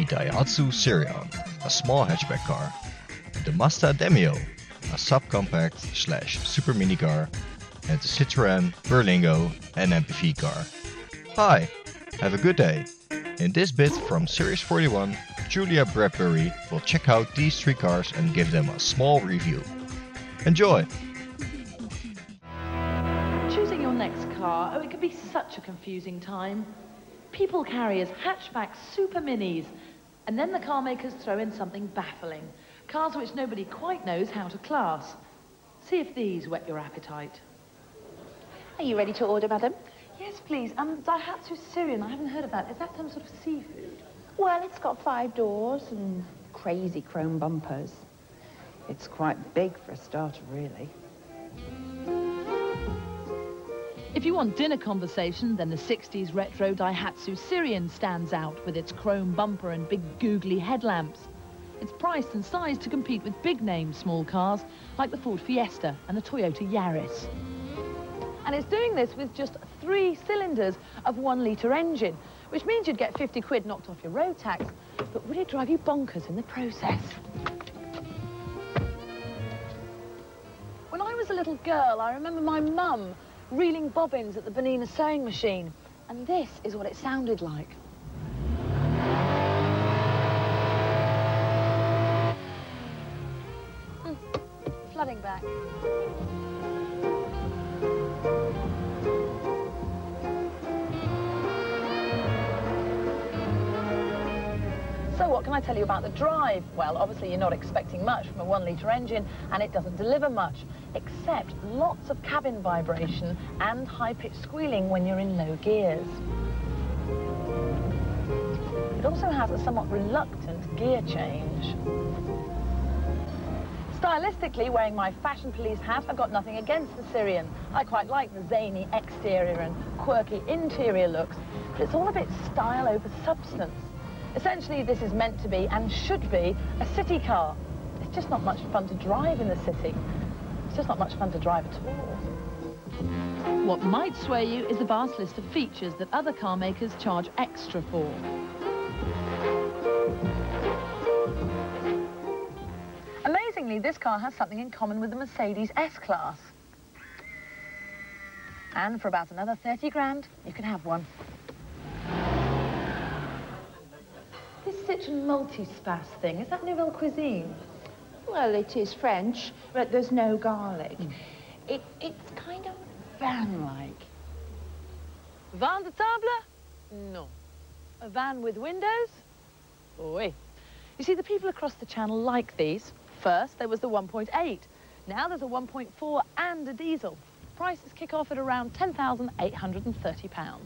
the Daihatsu Sirion, a small hatchback car, the Mazda Demio, a subcompact / supermini car, and the Citroën Berlingo, an MPV car. Hi, have a good day. In this bit from Series 41, Julia Bradbury will check out these three cars and give them a small review. Enjoy! Choosing your next car, it can be such a confusing time. People carriers, hatchbacks, super minis, and then the car makers throw in something baffling. Cars which nobody quite knows how to class. See if these whet your appetite. Are you ready to order, madam? Yes, please. Daihatsu Sirion, I haven't heard of that. Is that some sort of seafood? Well, it's got 5 doors and crazy chrome bumpers. It's quite big for a starter, really. If you want dinner conversation, then the 60s retro Daihatsu Sirion stands out with its chrome bumper and big googly headlamps. It's priced and sized to compete with big-name small cars like the Ford Fiesta and the Toyota Yaris. And it's doing this with just 3 cylinders of 1-litre engine, which means you'd get 50 quid knocked off your road tax, but would it drive you bonkers in the process? When I was a little girl, I remember my mum reeling bobbins at the Bernina sewing machine, and this is what it sounded like. Flooding back. So what can I tell you about the drive? Well, obviously you're not expecting much from a 1-litre engine, and it doesn't deliver much, except lots of cabin vibration and high-pitched squealing when you're in low gears. It also has a somewhat reluctant gear change. Stylistically, wearing my fashion police hat, I've got nothing against the Sirion. I quite like the zany exterior and quirky interior looks, but it's all a bit style over substance. Essentially, this is meant to be, and should be, a city car. It's just not much fun to drive in the city. It's just not much fun to drive at all. What might sway you is the vast list of features that other car makers charge extra for. Amazingly, this car has something in common with the Mercedes S-Class. And for about another 30 grand, you can have one. This Citroën multi-spas thing, is that nouvelle cuisine? Well, it is French, but there's no garlic. It's kind of van-like. Van de table? No. A van with windows? Oui. You see, the people across the channel like these. First, there was the 1.8. Now there's a 1.4 and a diesel. Prices kick off at around £10,830.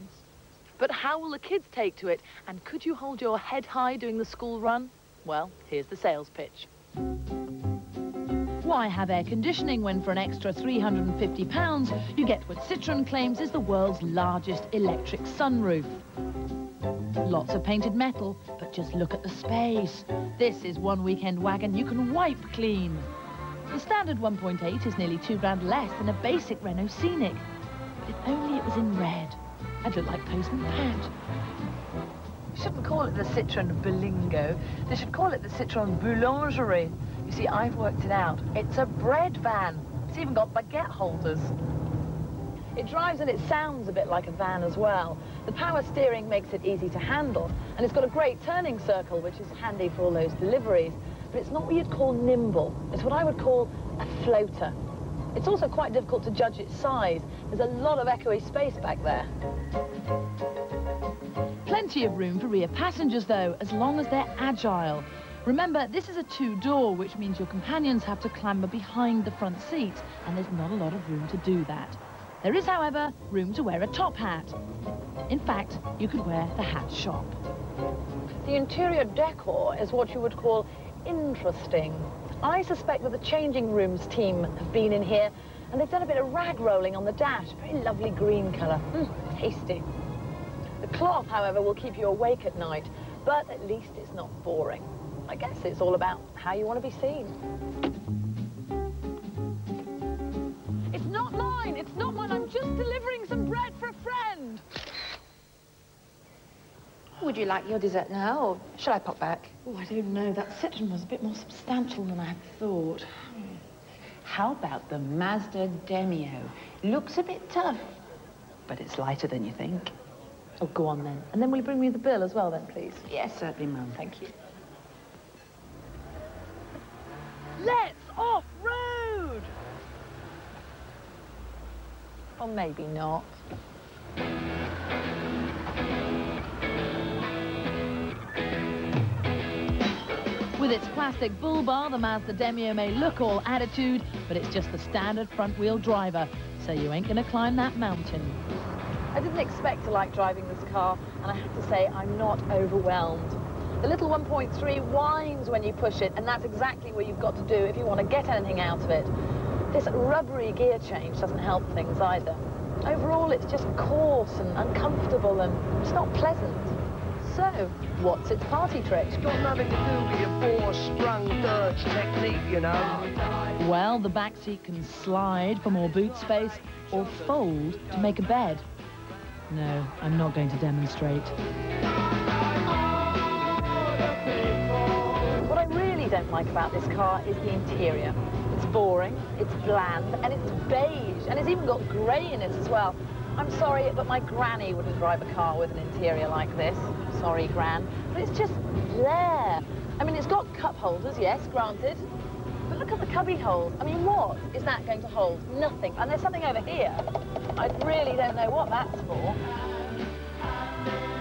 But how will the kids take to it? And could you hold your head high doing the school run? Well, here's the sales pitch. Why have air conditioning when for an extra £350 you get what Citroën claims is the world's largest electric sunroof? Lots of painted metal, but just look at the space. This is one weekend wagon you can wipe clean. The standard 1.8 is nearly 2 grand less than a basic Renault Scenic. If only it was in red. I'd look like Postman Pat. You shouldn't call it the Citroën Berlingo. They should call it the Citroën Boulangerie. You see, I've worked it out. It's a bread van. It's even got baguette holders. It drives and it sounds a bit like a van as well. The power steering makes it easy to handle, and it's got a great turning circle, which is handy for all those deliveries. But it's not what you'd call nimble. It's what I would call a floater. It's also quite difficult to judge its size. There's a lot of echoey space back there. Plenty of room for rear passengers, though, as long as they're agile. Remember, this is a 2-door, which means your companions have to clamber behind the front seat, and there's not a lot of room to do that. There is, however, room to wear a top hat. In fact, you could wear the hat shop. The interior decor is what you would call interesting. I suspect that the changing rooms team have been in here, and they've done a bit of rag rolling on the dash. Very lovely green colour. Tasty. The cloth, however, will keep you awake at night, but at least it's not boring. I guess it's all about how you want to be seen. It's not mine! It's not mine! I'm just delivering some bread for a friend! Would you like your dessert now, or shall I pop back? Oh, I don't know. That Citroën was a bit more substantial than I had thought. How about the Mazda Demio? Looks a bit tough, but it's lighter than you think. Oh, go on then. And then will you bring me the bill as well then, please? Yes, certainly, Mum. Thank you. Let's off-road! Or maybe not. With its plastic bull bar, the Mazda Demio may look all attitude, but it's just the standard front-wheel driver, so you ain't gonna climb that mountain. I didn't expect to like driving this car, and I have to say I'm not overwhelmed. The little 1.3 whines when you push it, and that's exactly what you've got to do if you want to get anything out of it. This rubbery gear change doesn't help things either. Overall, it's just coarse and uncomfortable, and it's not pleasant. So, what's its party trick? It's got nothing to do with your four-strung dirge technique, you know. Well, the back seat can slide for more boot space or fold to make a bed. No, I'm not going to demonstrate. What I really don't like about this car is the interior. It's boring, it's bland, and it's beige, and it's even got grey in it as well. I'm sorry, but my granny wouldn't drive a car with an interior like this. Sorry, Gran, but it's just there. I mean, it's got cup holders, yes, granted. But look at the cubby holes. I mean, what is that going to hold? Nothing. And there's something over here. I really don't know what that's for.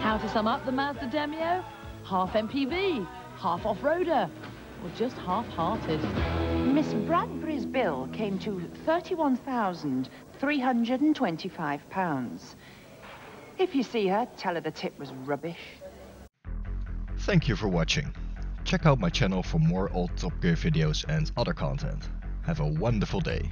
How to sum up the Mazda Demio? Half MPV, half off-roader, or just half-hearted. Miss Bradbury's bill came to £31,325. If you see her, tell her the tip was rubbish. Thank you for watching. Check out my channel for more old Top Gear videos and other content. Have a wonderful day.